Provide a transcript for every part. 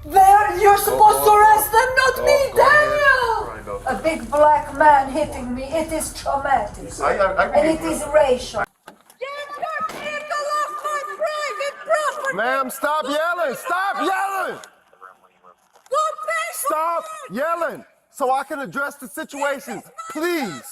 You're supposed to arrest them, not me, Daniel! A big black man hitting me, it is traumatic. And it is racial. Get your vehicle off my private property! Ma'am, stop yelling! Stop yelling! Go pay for Stop it. yelling so I can address the situation. Please.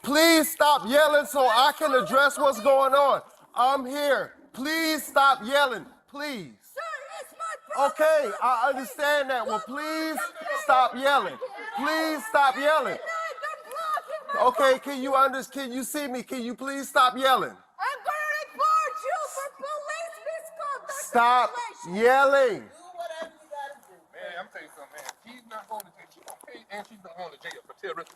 Please stop yelling so I can address what's going on. I'm here. Please stop yelling. Please. Sir, it's my property. Okay, I understand that. Well, please stop yelling. Please stop yelling. Okay, can you see me? Can you please stop yelling? I'm gonna report you for police misconduct. Stop yelling. Man, I'm telling you something, man. She's not going to jail. She don't pay, and she's not going to jail for terrorism.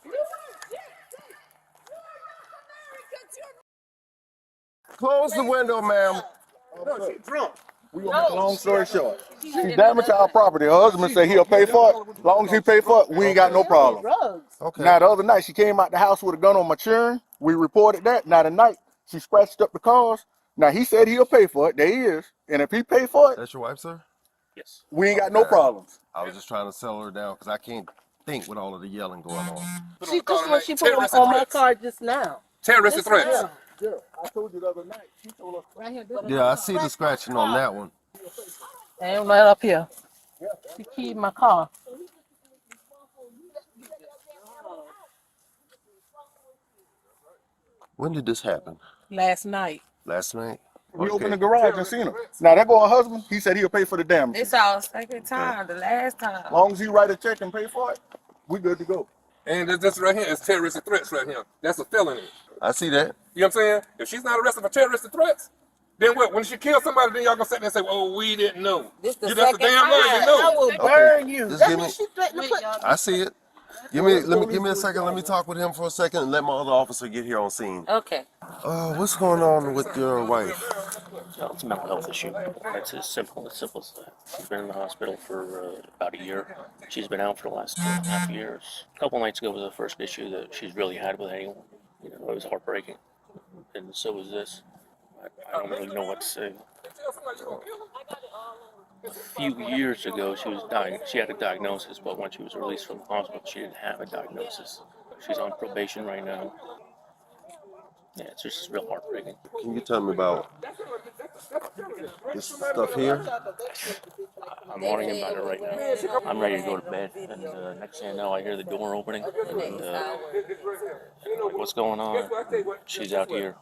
Close the window, ma'am. No, she's drunk. We gonna make a long story short. She damaged our property. Her husband said he'll pay for it. As long as he pay for it, we ain't got no problem. Okay. Now the other night she came out the house with a gun on my children. We reported that. Now tonight she scratched up the cars. Now he said he'll pay for it. There he is. And if he pay for it, That's your wife, sir? Yes. we ain't got no problems. I was just trying to settle her down because I can't think with all of the yelling going on. She just what she put on my car just now. Terroristic threats. Yeah, I told you the other night. She told us Right here. Yeah, I see the scratching on that one. And right up here. She keyed my car. When did this happen? Last night. Last night? we opened the garage and seen him. Now that boy husband, he said he'll pay for the damage. It's our second time, the last time. As long as he write a check and pay for it, we good to go. And this right here is terroristic threats right here. That's a felony. I see that. You know what I'm saying? If she's not arrested for terroristic threats, then what? When she kills somebody, then y'all gonna sit there and say, "Oh, we didn't know." This the You that's the second damn lie. time. You know. I will burn you. Just That's give me. what she threatened to put. I see it. Give me a second. Let me talk with him for a second and let my other officer get here on scene. Okay. What's going on with your wife? No, it's a mental health issue. It's as simple as that. She's been in the hospital for about a year. She's been out for the last 2.5 years. A couple nights ago was the first issue that she's really had with anyone. You know, it was heartbreaking, and so was this. I don't really know what to say. A few years ago, she had a diagnosis, but when she was released from the hospital, she didn't have a diagnosis. She's on probation right now. Yeah, it's just real heartbreaking. Can you tell me about this stuff here? I'm worrying about it right now. I'm ready to go to bed, and next thing I know, I hear the door opening, and what's going on? She's out here.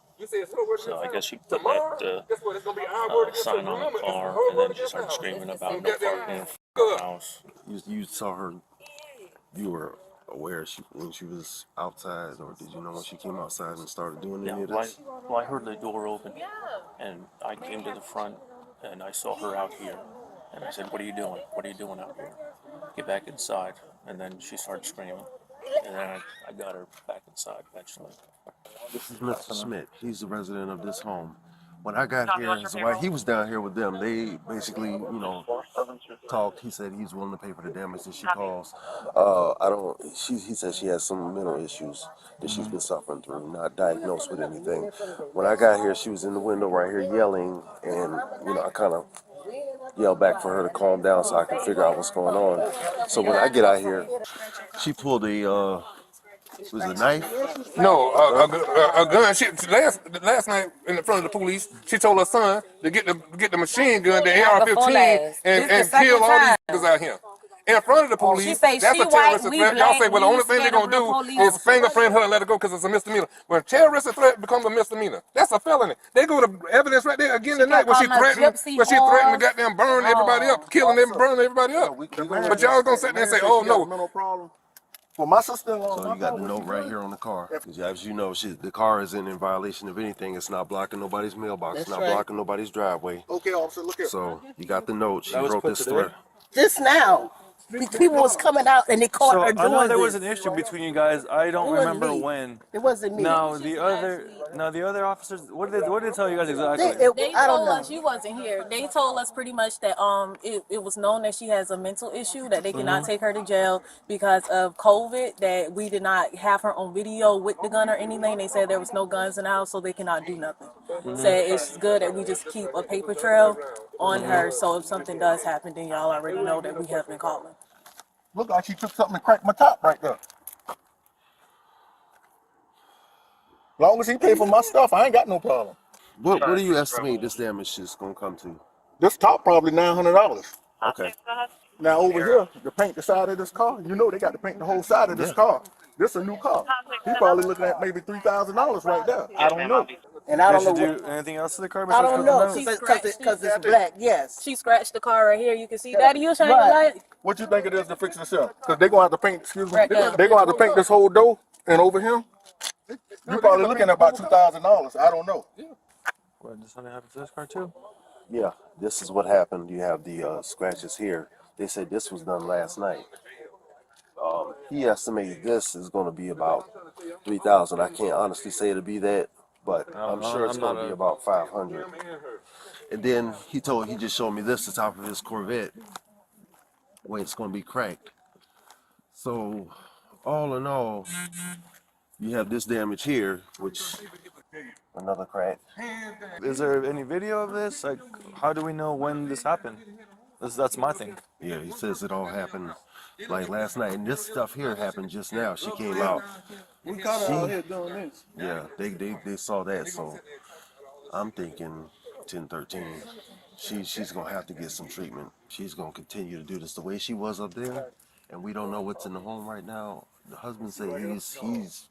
So I guess she put that sign on the car, and then she started screaming about no parking in the house. You saw her. You were aware when she was outside, or did you know when she came outside and started doing any of this? Well, I heard the door open, and I came to the front, and I saw her out here, and I said, "What are you doing? What are you doing out here? Get back inside!" And then she started screaming, and then I got her back inside eventually. This is Mr. Schmidt. He's the resident of this home. When I got here, his wife, he was down here with them. They basically, talked. He said he's willing to pay for the damage that she caused. He said she has some mental issues that she's been suffering through, not diagnosed with anything. When I got here, she was in the window right here yelling, and, I kind of yelled back for her to calm down so I can figure out what's going on. So when I get out here, she pulled was it a knife? No, a gun. Last night in front of the police, she told her son to get the machine gun, the AR-15, and kill all these niggas out here. In front of the police, that's a terroristic threat. Y'all say, well, the only thing they're going to do is fingerprint her and let her go because it's a misdemeanor. When a terroristic threat becomes a misdemeanor, that's a felony. They go to evidence right there again tonight when she threatened to goddamn burn everybody up, killing them, burning everybody up. But y'all going to sit there and say, oh, no. For my sister-in-law. So you got the note right here on the car. As you know, the car isn't in violation of anything. It's not blocking nobody's mailbox. It's not blocking nobody's driveway. Okay, officer, look here. So you got the note. She wrote this threat. Just now. People was coming out and they caught her doing this. I know there was an issue between you guys. I don't remember when. It wasn't me. No, the other officers. What did they tell you guys exactly? They told us, you wasn't here. They told us pretty much that it was known that she has a mental issue, that they cannot take her to jail because of COVID, that we did not have her on video with the gun or anything. They said there was no guns in the house, so they cannot do nothing. Said it's good that we just keep a paper trail on her. So if something does happen, then y'all already know that we have been calling. Look like she took something and cracked my top right there. Long as he pay for my stuff, I ain't got no problem. What do you estimate this damage is gonna come to? This top probably $900. Okay. Now over here, to paint the side of this car, you know they got to paint the whole side of this car. This a new car. He probably looking at maybe $3,000 right there. I don't know. And I Did don't she know do anything else to the car I besides don't put know, the note? because it's black, yes. She scratched the car right here. You can see. Daddy, you shine your Right. light. What you think it is to fix this here? Because they're going to have to paint, excuse me, Right they're there. going to have to paint this whole door and over here. You're probably looking at about $2,000. I don't know. What, does something happen to this car too? Yeah, this is what happened. You have the scratches here. They said this was done last night. He estimated this is going to be about 3,000. I can't honestly say it'll be that, but I'm sure it's going to be about 500. And then he just showed me this, the top of his Corvette, where it's going to be cracked. So, all in all, you have this damage here, which another crack. Is there any video of this? Like, how do we know when this happened? That's my thing. Yeah, he says it all happened like last night, and this stuff here happened just now. She came out. We caught her out here doing this. Yeah, they saw that, so I'm thinking 1013. She's gonna have to get some treatment. She's gonna continue to do this the way she was up there, and we don't know what's in the home right now. The husband said he's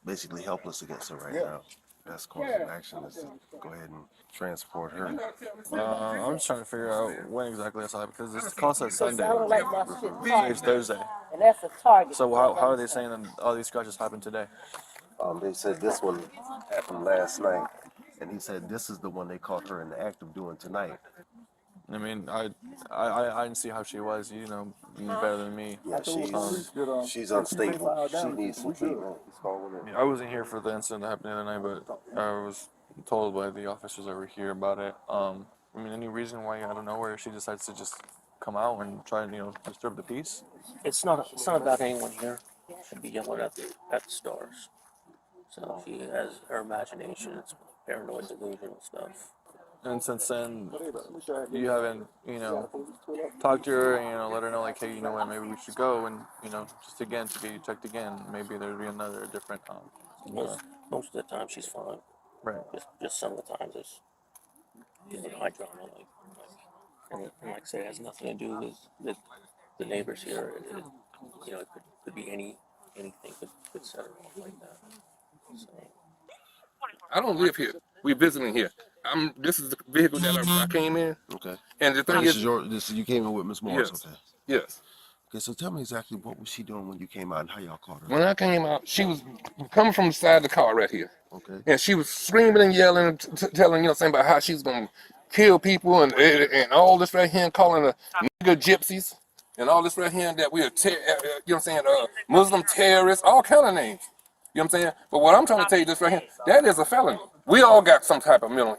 basically helpless against her right now. Best course of action is to go ahead and transport her. I'm just trying to figure out when exactly that's happened because this call says Sunday. I don't like my shit Today's Thursday. and that's a target. So how are they saying that all these scratches happened today? They said this one happened last night, and he said this is the one they caught her in the act of doing tonight. I mean, I didn't see how she was. You know better than me. Yeah, she's unstable. She needs some treatment. I wasn't here for the incident that happened the other night, but I was told by the officers over here about it. I mean, any reason why out of nowhere she decides to just come out and try and disturb the peace? It's not about anyone here. She'd be yelling at the stars. So she has her imagination. It's paranoid, delusional stuff. And since then, you haven't talked to her and let her know like, hey, you know what, maybe we should go and just again to get you checked again. Maybe there'd be another different. Most of the time she's fine. Right. Just some of the times it's eye drama, and like I said, it has nothing to do with the neighbors here. It could be anything could set her off like that. So. I don't live here. We're visiting here. This is the vehicle that I came in. Okay. And the thing you came in with Miss Morris. Yes. Okay. Yes. Okay, so tell me exactly what was she doing when you came out and how y'all caught her? When I came out, she was coming from the side of the car right here. Okay. And she was screaming and yelling, telling, saying about how she's going to kill people and all this right here, and calling the nigger gypsies and all this right here that we are, Muslim terrorists, all kind of names. You know what I'm saying? But what I'm trying to tell you this right here, that is a felony. We all got some type of mental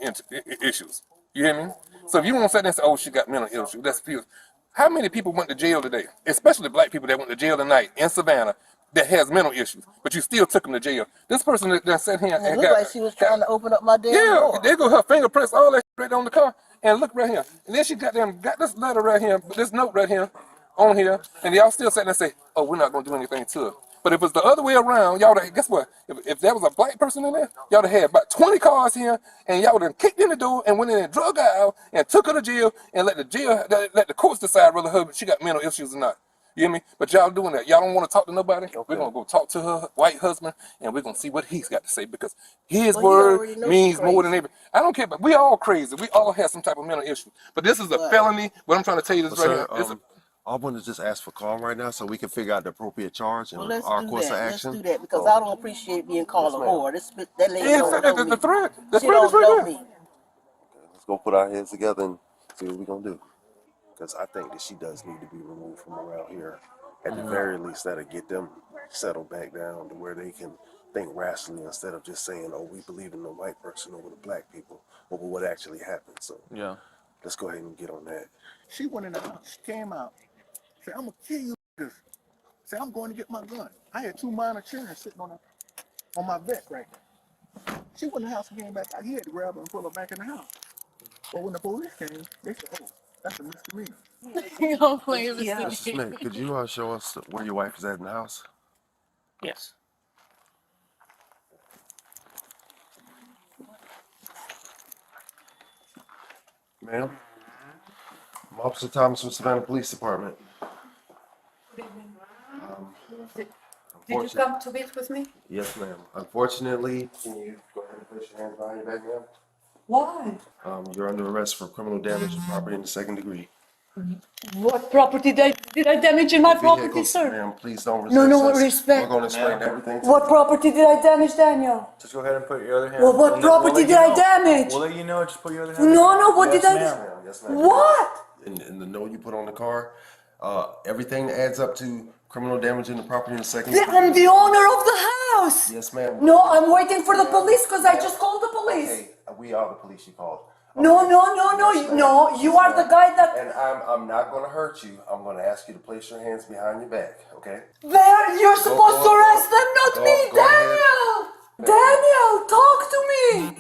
issues. You hear me? So if you want to sit there and say, oh, she got mental issues, that's pure. How many people went to jail today, especially black people that went to jail tonight in Savannah that has mental issues, but you still took them to jail? This person that sat here It looked like she was trying to open up my damn door. Yeah, there go her fingerprints, all that right on the car. And look right here. And then she got this letter right here, this note right here, on here, and y'all still sitting there and say, oh, we're not going to do anything to her. But if it's the other way around, y'all would have, guess what? If there was a black person in there, y'all would have had about 20 cars here, and y'all would have kicked in the door and went in and drug her out and took her to jail and let the courts decide whether she got mental issues or not. You hear me? But y'all doing that. Y'all don't want to talk to nobody. Okay. We're going to go talk to her white husband, and we're going to see what he's got to say, because his word means more than everything. I don't care, but we all crazy. We all have some type of mental issue. But this is a felony. What I'm trying to tell you is right here. I want to just ask for call right now so we can figure out the appropriate charge and our course of action. Let's do that, because I don't appreciate being called a whore. That lady don't know me. The threat She don't know me. Okay, let's go put our heads together and see what we're going to do. Because I think that she does need to be removed from around here. At the very least, that'll get them settled back down to where they can think rationally instead of just saying, oh, we believe in the white person over the black people, over what actually happened. So yeah, let's go ahead and get on that. She went in the house, she came out, said, I'm going to kill you. Said, I'm going to get my gun. I had 2 minor children sitting on my vet right there. She went in the house and came back out. He had to grab her and pull her back in the house. But when the police came, they said, "Oh, that's a misdemeanor." You don't claim it's Yeah. Mr. Smith, could you show us where your wife is at in the house? Yes. Ma'am? I'm Officer Thomas from Savannah Police Department. Did you come to meet with me? Yes, ma'am. Unfortunately, can you go ahead and place your hands behind your back, ma'am? Why? You're under arrest for criminal damage to property in the second degree. What property did I damage in my property, Vehicles, sir? ma'am, please don't resist No us. respect. We're going to explain everything to What you. property did I damage, Daniel? Just go ahead and put your other hand. Well, what property did I damage? We'll let you know. Just put your other hand. No, what did I do? Yes, ma'am. Yes, ma'am. What? In the note you put on the car, everything that adds up to criminal damage in the property in the second degree. I'm the owner of the house. Yes, ma'am. No, I'm waiting for the police because I just called the police. Okay, we are the police you called. No, you are the guy that... And I'm not going to hurt you. I'm going to ask you to place your hands behind your back, okay? You're supposed to arrest them, not me, go Daniel! Daniel, talk to me!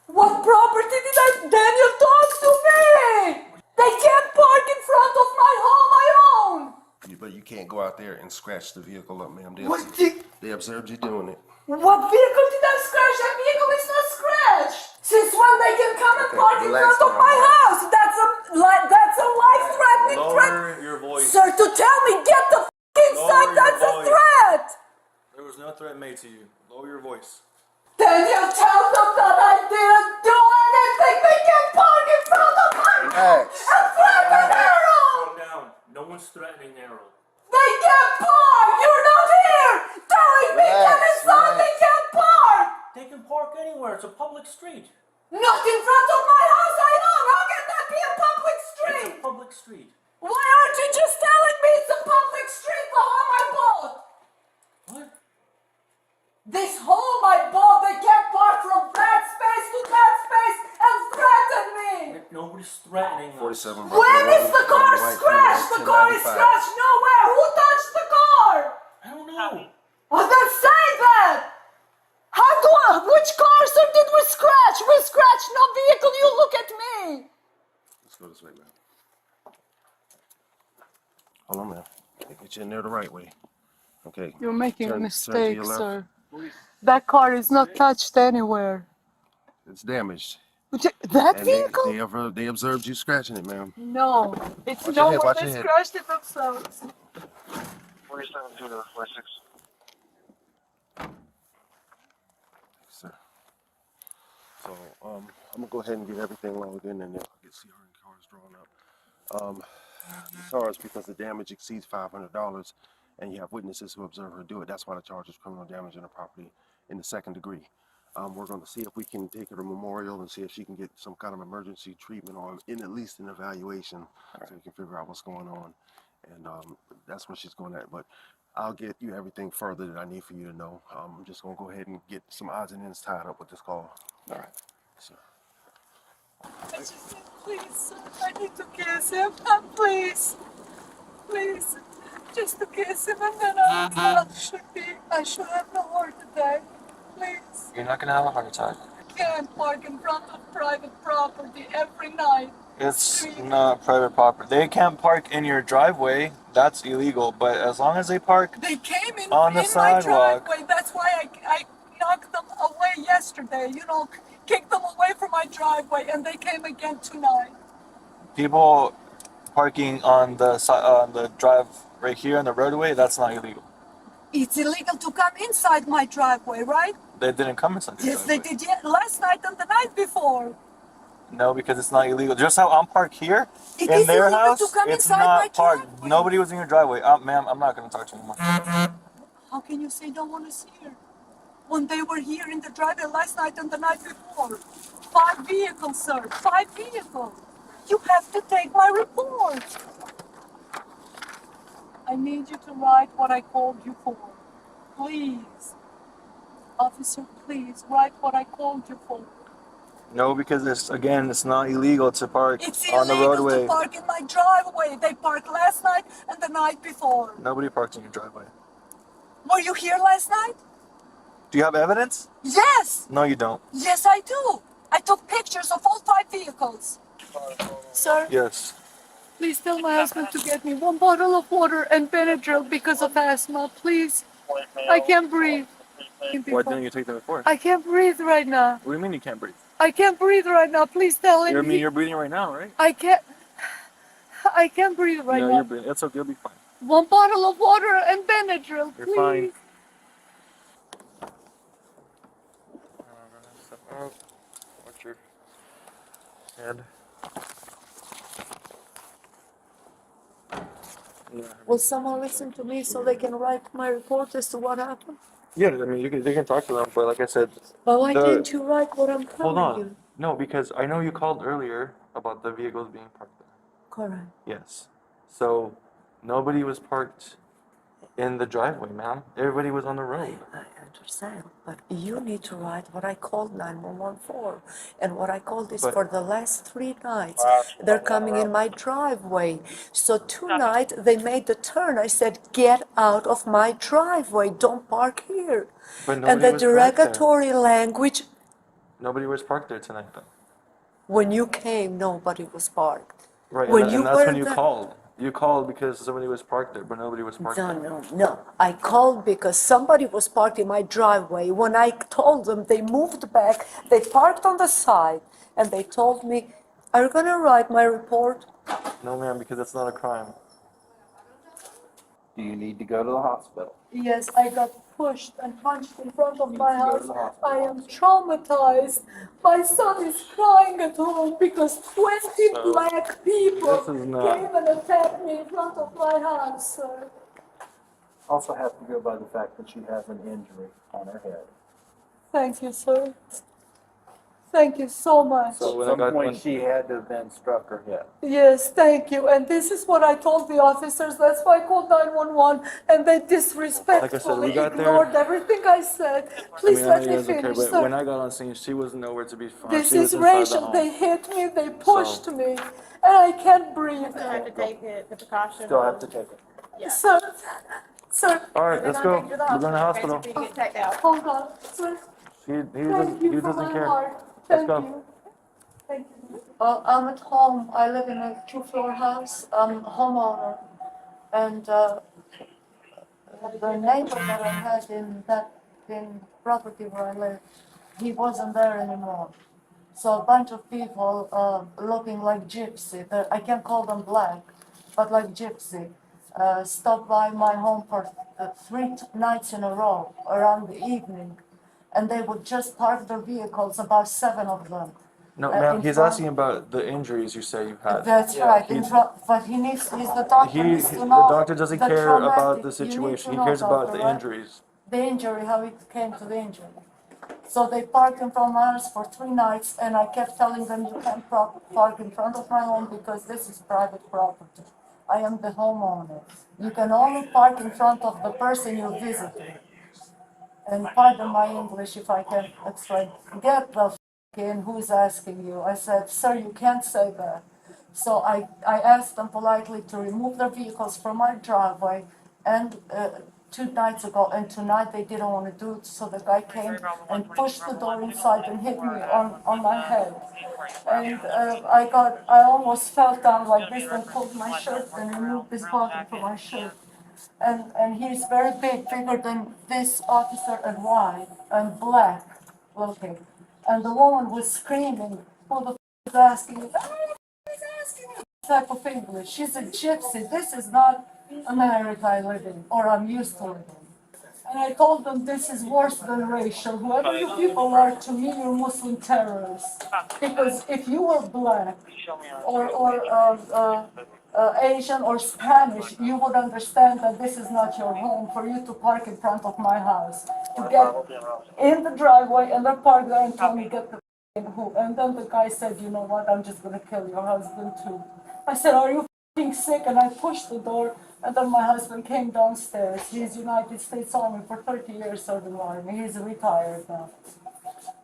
What property did I... Daniel, talk to me! They can't park in front of my home I own! But you can't go out there and scratch the vehicle up, ma'am. They observed you doing it. What vehicle did I scratch? That vehicle is not scratched! Since when they can come and park in front of my house? That's a life-threatening threat! Lower your voice. Sir, to tell me, get the f*** inside, that's a threat! There was no threat made to you. Lower your voice. Daniel, tell them that I didn't do anything. They can park in front of my house and threaten Errol. Calm down. No one's threatening Errol. They can't park. You're not here telling me get inside. They can't park. They can park anywhere. It's a public street. Not in front of my house. I know. How can that be a public It's street? a public street. Why aren't you just telling me it's a public street? The home I bought. What? This home I bought, they can't park from that space to that space and threaten me! Nobody's threatening us. 47. When is the car scratched? The car is scratched nowhere! Who touched the car? I don't know. Oh, then say that! Which car, sir, did we scratch? We scratched no vehicle, you look at me! Let's go this way, ma'am. Hold on, ma'am. Get you in there the right way. Okay. You're making a Turn to mistake, your left. sir. That car is not touched anywhere. It's damaged. That And vehicle? they observed you scratching it, ma'am. No, it's Watch no your head, one watch that your head. scratched it themselves. 47-46. Sir. So, I'm gonna go ahead and get everything logged in, and then I'll get CRN cars drawn up. As far as because the damage exceeds $500, and you have witnesses who observe her do it, that's why the charge is criminal damage in the property in the second degree. We're going to see if we can take her to Memorial and see if she can get some kind of emergency treatment or at least an evaluation, so we can figure out what's going on. And that's what she's going at. But I'll get you everything further that I need for you to know. I'm just going to go ahead and get some odds and ends tied up with this call. All right. Sir. I just said, please, sir, I need to kiss him. Please. Please. Just to kiss him, and then I should have no heart attack. Please. You're not gonna have a heart attack. I can't park in front of private property every night. It's not private property. They can't park in your driveway. That's illegal. But as long as they park They came in on the my sidewalk. driveway. That's why I knocked them away yesterday. You know, kicked them away from my driveway, and they came again tonight. People parking on the drive right here on the roadway, that's not illegal. It's illegal to come inside my driveway, right? They didn't come inside your Yes, they driveway. did last night and the night before. No, because it's not illegal. Just how I'm parked here It in is their illegal house, to come it's inside my not parked. driveway. Nobody was in your driveway. Ma'am, I'm not going to talk to you anymore. How can you say no one is here? When they were here in the driveway last night and the night before. 5 vehicles, sir. 5 vehicles. You have to take my report. I need you to write what I called you for. Please. Officer, please write what I called you for. No, because it's not illegal to park It's on the illegal roadway. to park in my driveway. They parked last night and the night before. Nobody parks in your driveway. Were you here last night? Do you have evidence? Yes. No, you don't. Yes, I do. I took pictures of all 5 vehicles. Sir, Yes. please tell my husband to get me 1 bottle of water and Benadryl because of asthma, please. I can't breathe. Why didn't you take them before? I can't breathe right now. What do you mean you can't breathe? I can't breathe right now. Please tell him. I mean, you're breathing right now, right? I can't breathe right No, now. you're breathing. It's okay. You'll be fine. 1 bottle of water and Benadryl, You're please. fine. Step out. Watch your head. Yeah. Will someone listen to me so they can write my report as to what happened? Yeah, I mean, they can talk to them, but like I said, But why didn't you write what I'm hold telling you? on. No, because I know you called earlier about the vehicles being parked there. Correct. Yes. So nobody was parked in the driveway, ma'am. Everybody was on the road. I understand, but you need to write what I called 911 for. And what I called is But- for the last 3 nights. They're coming in my driveway. So tonight they made the turn. I said, get out of my driveway. Don't park here. But And nobody the was parked there. derogatory language, Nobody was parked there tonight, though. when you came, nobody was parked. Right, When and, you and that's were when you there- called. You called because somebody was parked there, but nobody was parked there. No. I called because somebody was parked in my driveway. When I told them, they moved back, they parked on the side, and they told me, are you gonna write my report? No, ma'am, because that's not a crime. Do you need to go to the hospital? Yes, I got pushed and punched in front of my You need to go to house. the hospital. I am traumatized. My son is crying at home because 20 So, black people this is not- came and attacked me in front of my house, sir. Also have to go by the fact that she has an injury on her head. Thank you, sir. Thank you so much. So when At I got some point, when, she had to have been struck her head. Yes, thank you. And this is what I told the officers. That's why I called 911, and they disrespectfully got there- ignored everything I said. Please I know let you me guys don't care, finish, but sir. when I got on scene, she was nowhere to be found. This She was is inside the racial. home. They hit me, they pushed me, and I can't breathe. You have to take the precaution. Still have to take it. Sir, sir, All right, let's go. We're going to the hospital. hold on. Sir, thank you He from doesn't my care. heart. Let's Thank go. you. Thank you. I'm at home. I live in a 2-floor house. I'm a homeowner. And the neighbor that I had in property where I live, he wasn't there anymore. So a bunch of people looking like gypsy, I can't call them black, but like gypsy, stopped by my home for 3 nights in a row around the evening. And they would just park their vehicles, about 7 of them. No, in ma'am, he's front- asking about the injuries you say you had. That's right, in He's- front, but he's the doctor needs to The know. doctor doesn't the care traumatic- about the you need situation. to He know, cares about doctor, the right? injuries. The injury, how it came to the injury. So they parked in front of my house for 3 nights, and I kept telling them, you can't park in front of my home because this is private property. I am the homeowner. You can only park in front of the person you're visiting. And pardon my English if I can explain. Get the f in, who's asking you? I said, sir, you can't say that. So I asked them politely to remove their vehicles from my driveway, and 2 nights ago, and tonight they didn't want to do it, so the guy came and pushed the door inside and hit me on my head. And I almost fell down like this and pulled my shirt and removed this button from my shirt. And he's very big, bigger than this officer, and wide and black looking. And the woman was screaming, who the f is asking me? Who's asking me? Type of English. She's a gypsy. This is not America I live in, or I'm used to living. And I told them this is worse than racial. Whoever you people are, to me, you're Muslim terrorists. Because if you were black or Asian or Spanish, you would understand that this is not your home for you to park in front of my house. To get in the driveway and then park there and tell me get the who. And then the guy said, you know what, I'm just gonna kill your husband too. I said, are you sick? And I pushed the door, and then my husband came downstairs. He's United States Army for 30 years, serving Army. He's retired now.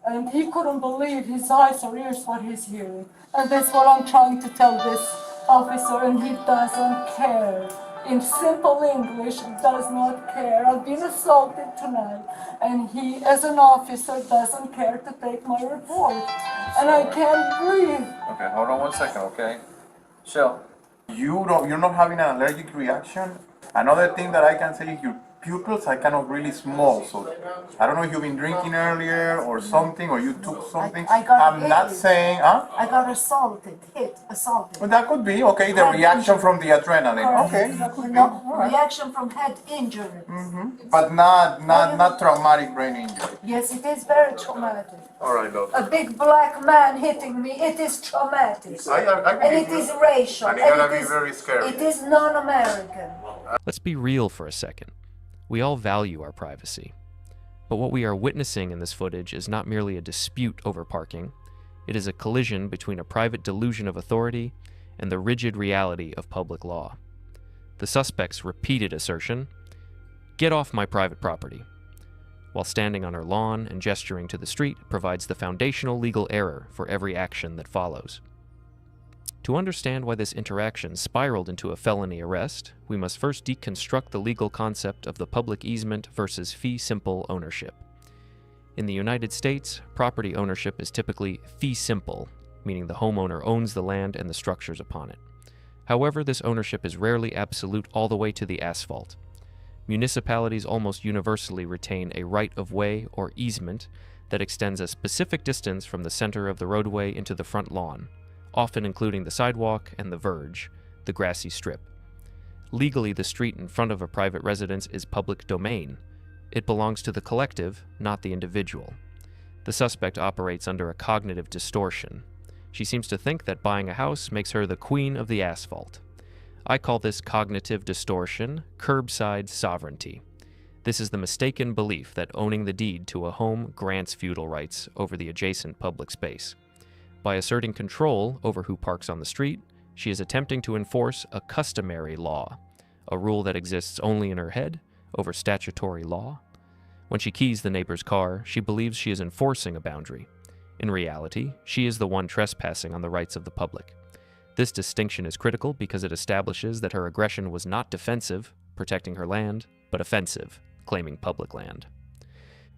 And he couldn't believe his eyes or ears what he's hearing. And that's what I'm trying to tell this officer, and he doesn't care. In simple English, does not care. I've been assaulted tonight, and he, as an officer, doesn't care to take my report. and I can't breathe. Okay, hold on 1 second, okay? Shell, you're not having an allergic reaction? Another thing that I can say is your pupils are kind of really small, so I don't know if you've been drinking earlier or something, or you took something. I'm not saying, huh? I got assaulted. Well, that could be, okay, the reaction from the adrenaline. Okay, that could be. No, All right. reaction from head injury. But not traumatic brain injury. Yes, it is very traumatic. All right, doctor. A big black man hitting me, it is traumatic. And it is racial. And it's gonna be very scary. It is non-American. Let's be real for a second. We all value our privacy. But what we are witnessing in this footage is not merely a dispute over parking. It is a collision between a private delusion of authority and the rigid reality of public law. The suspect's repeated assertion, "Get off my private property," while standing on her lawn and gesturing to the street, provides the foundational legal error for every action that follows. To understand why this interaction spiraled into a felony arrest, we must first deconstruct the legal concept of the public easement versus fee simple ownership. In the United States, property ownership is typically fee simple, meaning the homeowner owns the land and the structures upon it. However, this ownership is rarely absolute all the way to the asphalt. Municipalities almost universally retain a right-of-way or easement that extends a specific distance from the center of the roadway into the front lawn, often including the sidewalk and the verge, the grassy strip. Legally, the street in front of a private residence is public domain. It belongs to the collective, not the individual. The suspect operates under a cognitive distortion. She seems to think that buying a house makes her the queen of the asphalt. I call this cognitive distortion curbside sovereignty. This is the mistaken belief that owning the deed to a home grants feudal rights over the adjacent public space. By asserting control over who parks on the street, she is attempting to enforce a customary law, a rule that exists only in her head over statutory law. When she keys the neighbor's car, she believes she is enforcing a boundary. In reality, she is the one trespassing on the rights of the public. This distinction is critical because it establishes that her aggression was not defensive, protecting her land, but offensive, claiming public land.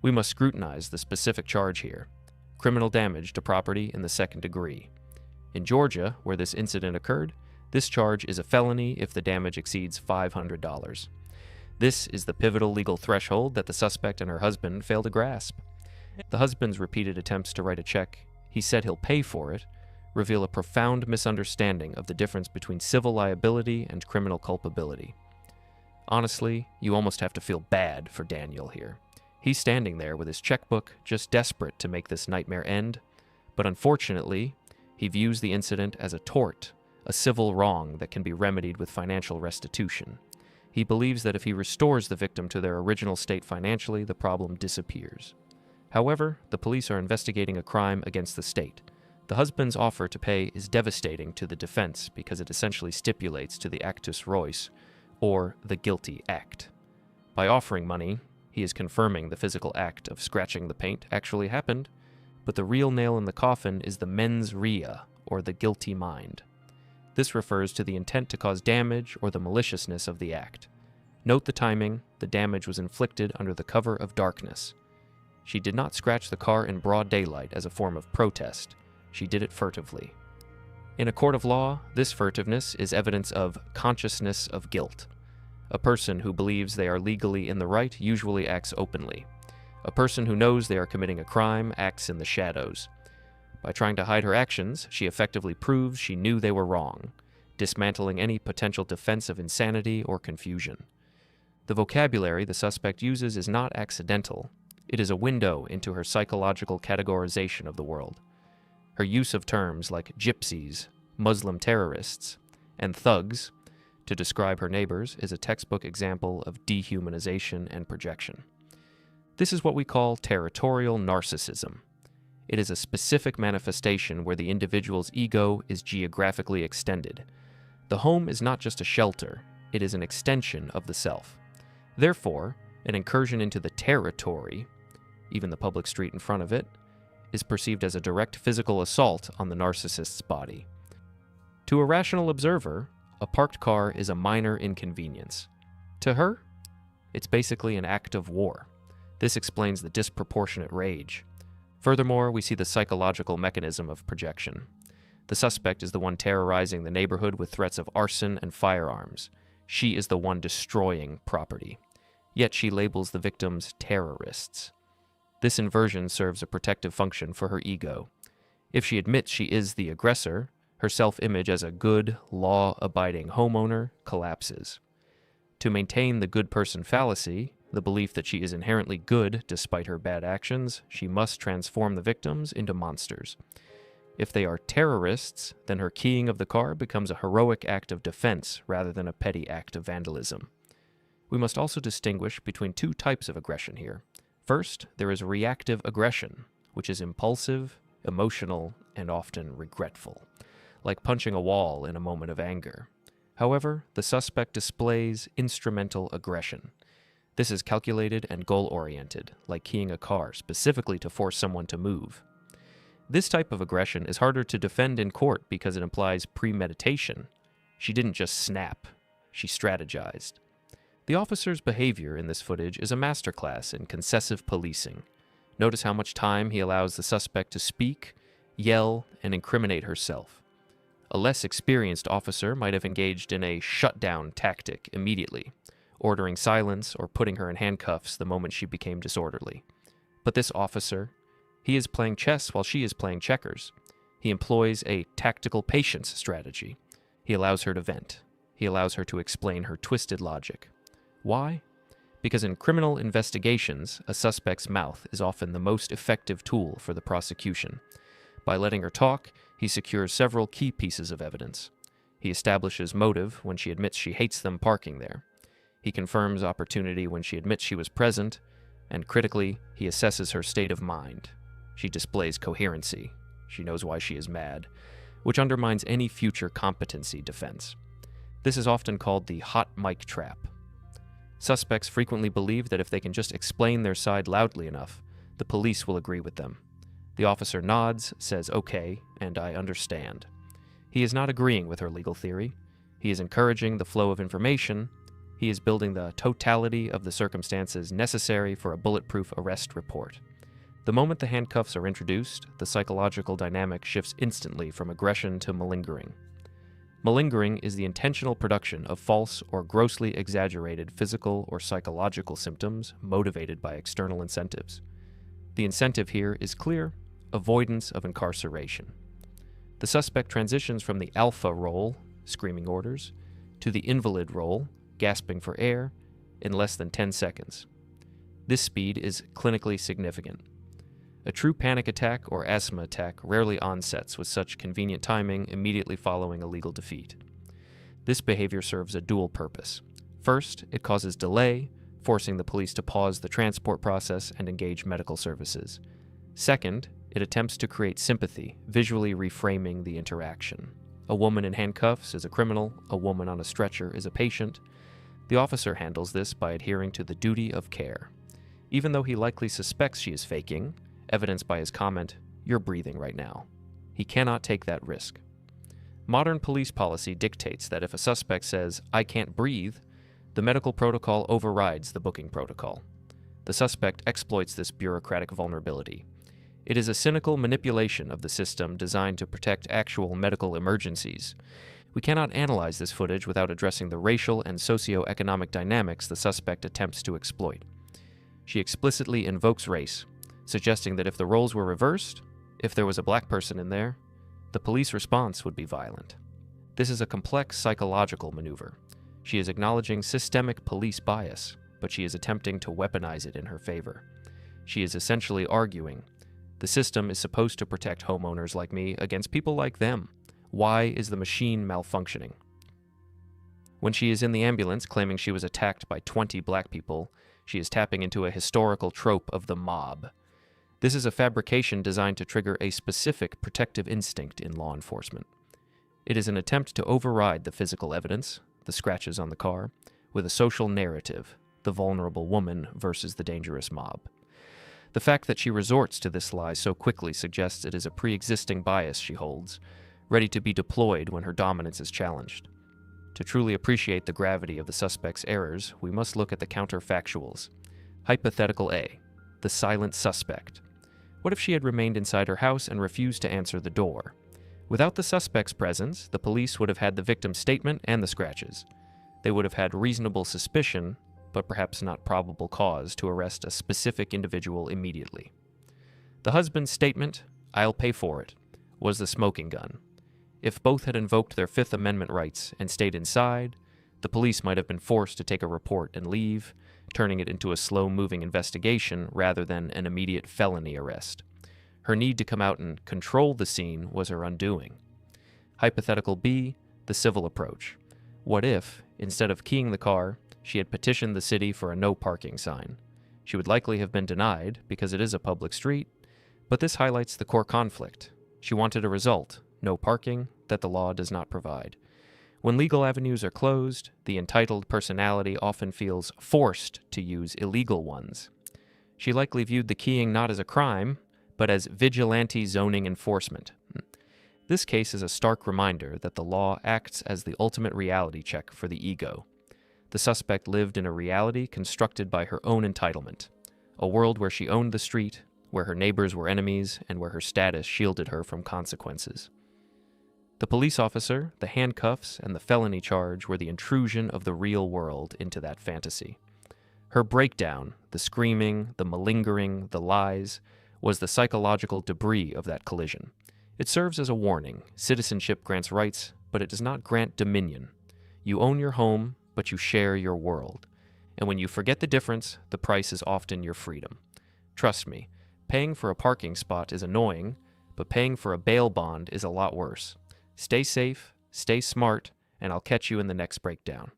We must scrutinize the specific charge here: criminal damage to property in the second degree. In Georgia, where this incident occurred, this charge is a felony if the damage exceeds $500. This is the pivotal legal threshold that the suspect and her husband fail to grasp. The husband's repeated attempts to write a check, he said he'll pay for it, reveal a profound misunderstanding of the difference between civil liability and criminal culpability. Honestly, you almost have to feel bad for Daniel here. He's standing there with his checkbook, just desperate to make this nightmare end, but unfortunately, he views the incident as a tort, a civil wrong that can be remedied with financial restitution. He believes that if he restores the victim to their original state financially, the problem disappears. However, the police are investigating a crime against the state. The husband's offer to pay is devastating to the defense because it essentially stipulates to the actus reus, or the guilty act. By offering money, he is confirming the physical act of scratching the paint actually happened, but the real nail in the coffin is the mens rea, or the guilty mind. This refers to the intent to cause damage or the maliciousness of the act. Note the timing: the damage was inflicted under the cover of darkness. She did not scratch the car in broad daylight as a form of protest. She did it furtively. In a court of law, this furtiveness is evidence of consciousness of guilt. A person who believes they are legally in the right usually acts openly. A person who knows they are committing a crime acts in the shadows. By trying to hide her actions, she effectively proves she knew they were wrong, dismantling any potential defense of insanity or confusion. The vocabulary the suspect uses is not accidental. It is a window into her psychological categorization of the world. Her use of terms like gypsies, Muslim terrorists, and thugs to describe her neighbors is a textbook example of dehumanization and projection. This is what we call territorial narcissism. It is a specific manifestation where the individual's ego is geographically extended. The home is not just a shelter, it is an extension of the self. Therefore, an incursion into the territory, even the public street in front of it, is perceived as a direct physical assault on the narcissist's body. To a rational observer, a parked car is a minor inconvenience. To her, it's basically an act of war. This explains the disproportionate rage. Furthermore, we see the psychological mechanism of projection. The suspect is the one terrorizing the neighborhood with threats of arson and firearms. She is the one destroying property. Yet she labels the victims terrorists. This inversion serves a protective function for her ego. If she admits she is the aggressor, her self-image as a good, law-abiding homeowner collapses. To maintain the good person fallacy, the belief that she is inherently good despite her bad actions, she must transform the victims into monsters. If they are terrorists, then her keying of the car becomes a heroic act of defense rather than a petty act of vandalism. We must also distinguish between two types of aggression here. First, there is reactive aggression, which is impulsive, emotional, and often regretful, like punching a wall in a moment of anger. However, the suspect displays instrumental aggression. This is calculated and goal-oriented, like keying a car specifically to force someone to move. This type of aggression is harder to defend in court because it implies premeditation. She didn't just snap, she strategized. The officer's behavior in this footage is a masterclass in concessive policing. Notice how much time he allows the suspect to speak, yell, and incriminate herself. A less experienced officer might have engaged in a shutdown tactic immediately, ordering silence or putting her in handcuffs the moment she became disorderly. But this officer, he is playing chess while she is playing checkers. He employs a tactical patience strategy. He allows her to vent. He allows her to explain her twisted logic. Why? Because in criminal investigations, a suspect's mouth is often the most effective tool for the prosecution. By letting her talk, he secures several key pieces of evidence. He establishes motive when she admits she hates them parking there. He confirms opportunity when she admits she was present, and critically, he assesses her state of mind. She displays coherency. She knows why she is mad, which undermines any future competency defense. This is often called the hot mic trap. Suspects frequently believe that if they can just explain their side loudly enough, the police will agree with them. The officer nods, says okay, and I understand. He is not agreeing with her legal theory. He is encouraging the flow of information. He is building the totality of the circumstances necessary for a bulletproof arrest report. The moment the handcuffs are introduced, the psychological dynamic shifts instantly from aggression to malingering. Malingering is the intentional production of false or grossly exaggerated physical or psychological symptoms motivated by external incentives. The incentive here is clear: avoidance of incarceration. The suspect transitions from the alpha role, screaming orders, to the invalid role, gasping for air, in less than 10 seconds. This speed is clinically significant. A true panic attack or asthma attack rarely onsets with such convenient timing immediately following a legal defeat. This behavior serves a dual purpose. First, it causes delay, forcing the police to pause the transport process and engage medical services. Second, it attempts to create sympathy, visually reframing the interaction. A woman in handcuffs is a criminal, a woman on a stretcher is a patient. The officer handles this by adhering to the duty of care. Even though he likely suspects she is faking, evidenced by his comment, "You're breathing right now." He cannot take that risk. Modern police policy dictates that if a suspect says, "I can't breathe," the medical protocol overrides the booking protocol. The suspect exploits this bureaucratic vulnerability. It is a cynical manipulation of the system designed to protect actual medical emergencies. We cannot analyze this footage without addressing the racial and socio-economic dynamics the suspect attempts to exploit. She explicitly invokes race, suggesting that if the roles were reversed, if there was a black person in there, the police response would be violent. This is a complex psychological maneuver. She is acknowledging systemic police bias, but she is attempting to weaponize it in her favor. She is essentially arguing, the system is supposed to protect homeowners like me against people like them. Why is the machine malfunctioning? When she is in the ambulance claiming she was attacked by 20 black people, she is tapping into a historical trope of the mob. This is a fabrication designed to trigger a specific protective instinct in law enforcement. It is an attempt to override the physical evidence, the scratches on the car, with a social narrative, the vulnerable woman versus the dangerous mob. The fact that she resorts to this lie so quickly suggests it is a pre-existing bias she holds, ready to be deployed when her dominance is challenged. To truly appreciate the gravity of the suspect's errors, we must look at the counterfactuals. Hypothetical A, the silent suspect. What if she had remained inside her house and refused to answer the door? Without the suspect's presence, the police would have had the victim's statement and the scratches. They would have had reasonable suspicion, but perhaps not probable cause, to arrest a specific individual immediately. The husband's statement, "I'll pay for it," was the smoking gun. If both had invoked their Fifth Amendment rights and stayed inside, the police might have been forced to take a report and leave, turning it into a slow-moving investigation rather than an immediate felony arrest. Her need to come out and control the scene was her undoing. Hypothetical B, the civil approach. What if, instead of keying the car, she had petitioned the city for a no parking sign? She would likely have been denied because it is a public street, but this highlights the core conflict. She wanted a result, no parking, that the law does not provide. When legal avenues are closed, the entitled personality often feels forced to use illegal ones. She likely viewed the keying not as a crime, but as vigilante zoning enforcement. This case is a stark reminder that the law acts as the ultimate reality check for the ego. The suspect lived in a reality constructed by her own entitlement, a world where she owned the street, where her neighbors were enemies, and where her status shielded her from consequences. The police officer, the handcuffs, and the felony charge were the intrusion of the real world into that fantasy. Her breakdown, the screaming, the malingering, the lies, was the psychological debris of that collision. It serves as a warning. Citizenship grants rights, but it does not grant dominion. You own your home, but you share your world. And when you forget the difference, the price is often your freedom. Trust me, paying for a parking spot is annoying, but paying for a bail bond is a lot worse. Stay safe, stay smart, and I'll catch you in the next breakdown.